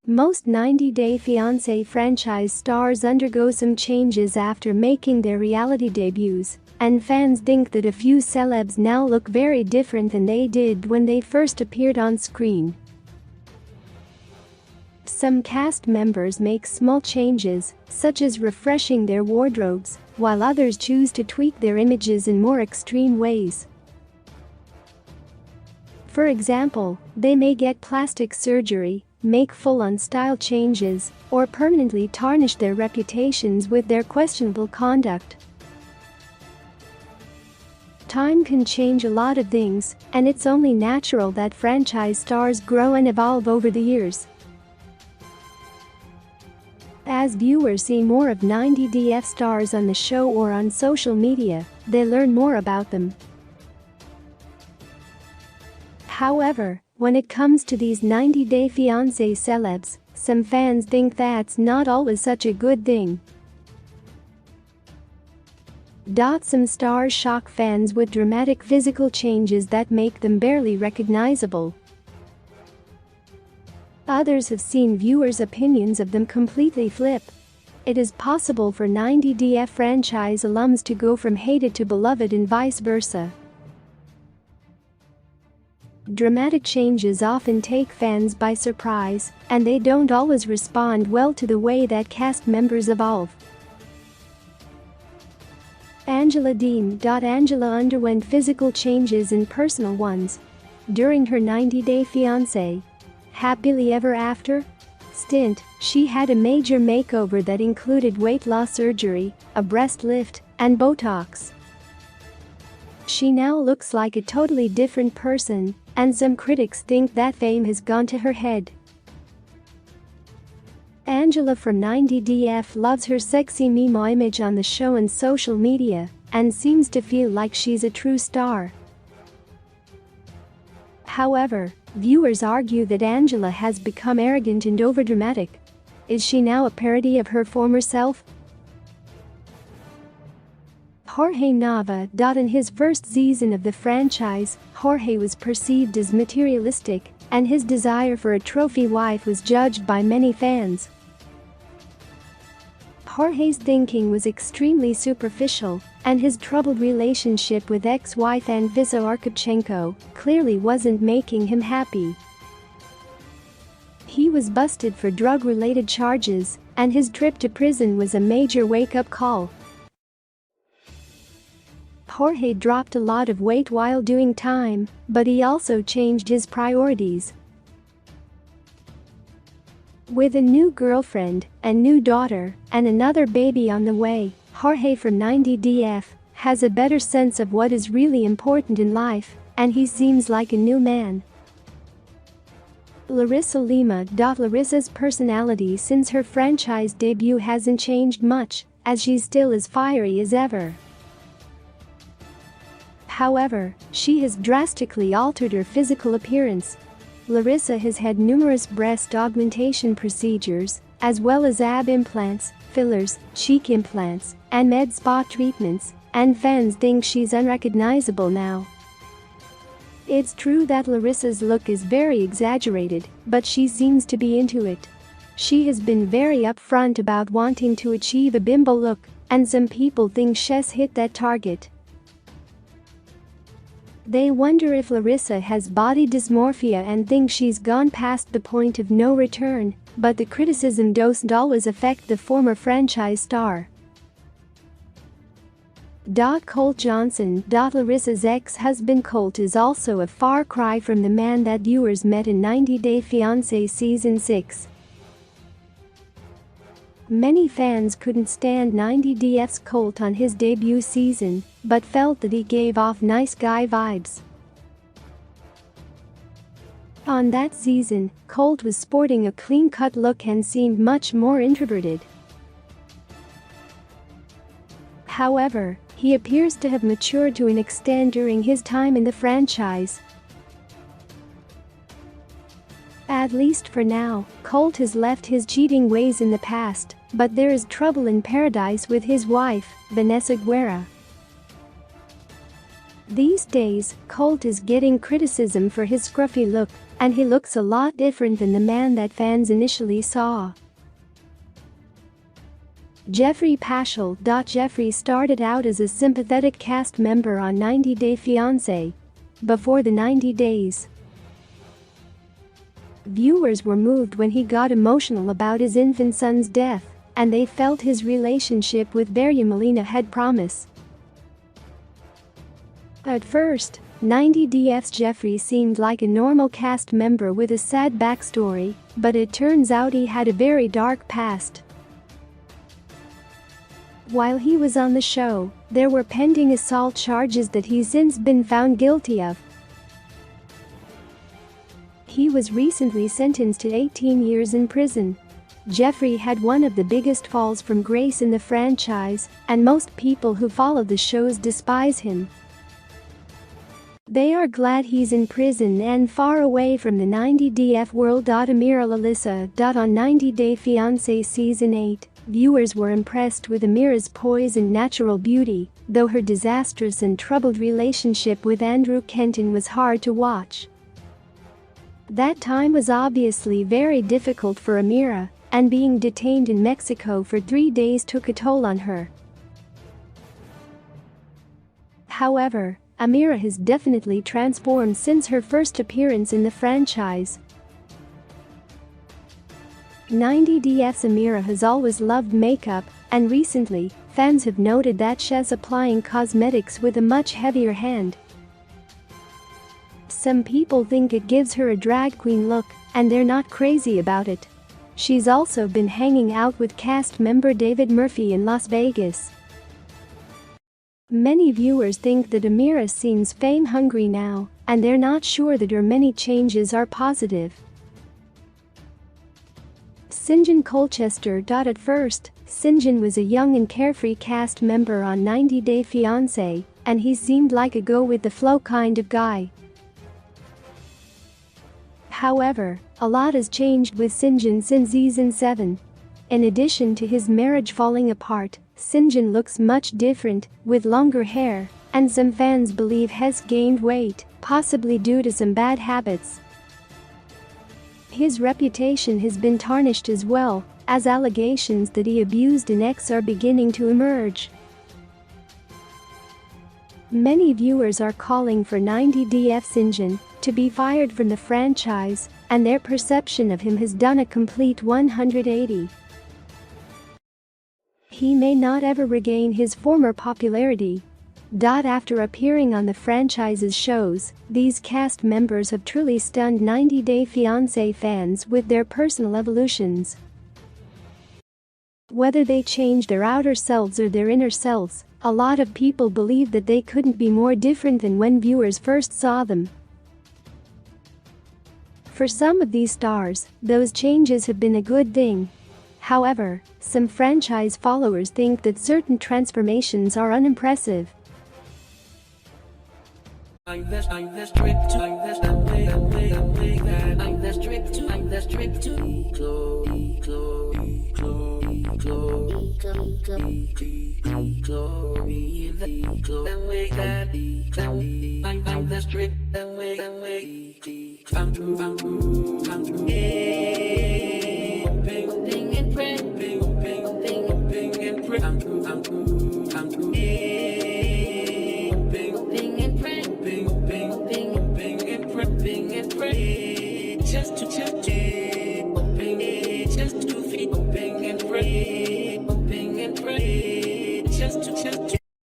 Most 90-Day Fiancé franchise stars undergo some changes after making their reality debuts, and fans think that a few celebs now look very different than they did when they first appeared on screen. Some cast members make small changes, such as refreshing their wardrobes, while others choose to tweak their images in more extreme ways. For example, they may get plastic surgery, make full-on style changes, or permanently tarnish their reputations with their questionable conduct. Time can change a lot of things, and it's only natural that franchise stars grow and evolve over the years. As viewers see more of 90DF stars on the show or on social media, they learn more about them. However, when it comes to these 90-Day Fiancé celebs, some fans think that's not always such a good thing. Some stars shock fans with dramatic physical changes that make them barely recognizable. Others have seen viewers' opinions of them completely flip. It is possible for 90DF franchise alums to go from hated to beloved and vice versa. Dramatic changes often take fans by surprise, and they don't always respond well to the way that cast members evolve. Angela Dean. Angela underwent physical changes and personal ones during her 90-Day Fiancé Happily Ever After stint. She had a major makeover that included weight loss surgery, a breast lift, and Botox. She now looks like a totally different person, and some critics think that fame has gone to her head. Angela from 90DF loves her sexy meme image on the show and social media, and seems to feel like she's a true star. However, viewers argue that Angela has become arrogant and overdramatic. Is she now a parody of her former self? Jorge Nava. In his first season of the franchise, Jorge was perceived as materialistic, and his desire for a trophy wife was judged by many fans. Jorge's thinking was extremely superficial, and his troubled relationship with ex-wife Anvisa Arkhipchenko clearly wasn't making him happy. He was busted for drug-related charges, and his trip to prison was a major wake-up call. Jorge dropped a lot of weight while doing time, but he also changed his priorities. With a new girlfriend, a new daughter, and another baby on the way, Jorge from 90DF has a better sense of what is really important in life, and he seems like a new man. Larissa Lima. Larissa's personality since her franchise debut hasn't changed much, as she's still as fiery as ever. However, she has drastically altered her physical appearance. Larissa has had numerous breast augmentation procedures, as well as ab implants, fillers, cheek implants, and med spa treatments, and fans think she's unrecognizable now. It's true that Larissa's look is very exaggerated, but she seems to be into it. She has been very upfront about wanting to achieve a bimbo look, and some people think she's hit that target. They wonder if Larissa has body dysmorphia and think she's gone past the point of no return, but the criticism doesn't always affect the former franchise star. Colt Johnson. Larissa's ex-husband Colt is also a far cry from the man that viewers met in 90-Day Fiancé Season 6. Many fans couldn't stand 90DF's Colt on his debut season, but felt that he gave off nice guy vibes. On that season, Colt was sporting a clean-cut look and seemed much more introverted. However, he appears to have matured to an extent during his time in the franchise. At least for now, Colt has left his cheating ways in the past, but there is trouble in paradise with his wife, Vanessa Guerra. These days, Colt is getting criticism for his scruffy look, and he looks a lot different than the man that fans initially saw. Jeffrey Paschal. Jeffrey started out as a sympathetic cast member on 90 Day Fiancé. Before the 90 days, viewers were moved when he got emotional about his infant son's death, and they felt his relationship with Melina had promise. At first, 90DF's Jeffrey seemed like a normal cast member with a sad backstory, but it turns out he had a very dark past. While he was on the show, there were pending assault charges that he's since been found guilty of. He was recently sentenced to 18 years in prison. Jeffrey had one of the biggest falls from grace in the franchise, and most people who follow the shows despise him. They are glad he's in prison and far away from the 90DF world. Amira Lalissa. On 90 Day Fiancé Season 8, viewers were impressed with Amira's poise and natural beauty, though her disastrous and troubled relationship with Andrew Kenton was hard to watch. That time was obviously very difficult for Amira, and being detained in Mexico for 3 days took a toll on her. However, Amira has definitely transformed since her first appearance in the franchise. 90DF's Amira has always loved makeup, and recently, fans have noted that she's applying cosmetics with a much heavier hand. Some people think it gives her a drag queen look, and they're not crazy about it. She's also been hanging out with cast member David Murphy in Las Vegas. Many viewers think that Amira seems fame-hungry now, and they're not sure that her many changes are positive. Sinjin Colchester. At first, Sinjin was a young and carefree cast member on 90 Day Fiancé, and he seemed like a go-with-the-flow kind of guy. However, a lot has changed with Sinjin since Season 7. In addition to his marriage falling apart, Sinjin looks much different, with longer hair, and some fans believe has gained weight, possibly due to some bad habits. His reputation has been tarnished as well, as allegations that he abused an ex are beginning to emerge. Many viewers are calling for 90DF Sinjin to be fired from the franchise, and their perception of him has done a complete 180. He may not ever regain his former popularity. After appearing on the franchise's shows, these cast members have truly stunned 90 Day Fiancé fans with their personal evolutions. Whether they change their outer selves or their inner selves, a lot of people believe that they couldn't be more different than when viewers first saw them. For some of these stars, those changes have been a good thing. However, some franchise followers think that certain transformations are unimpressive. I'm the strict to just to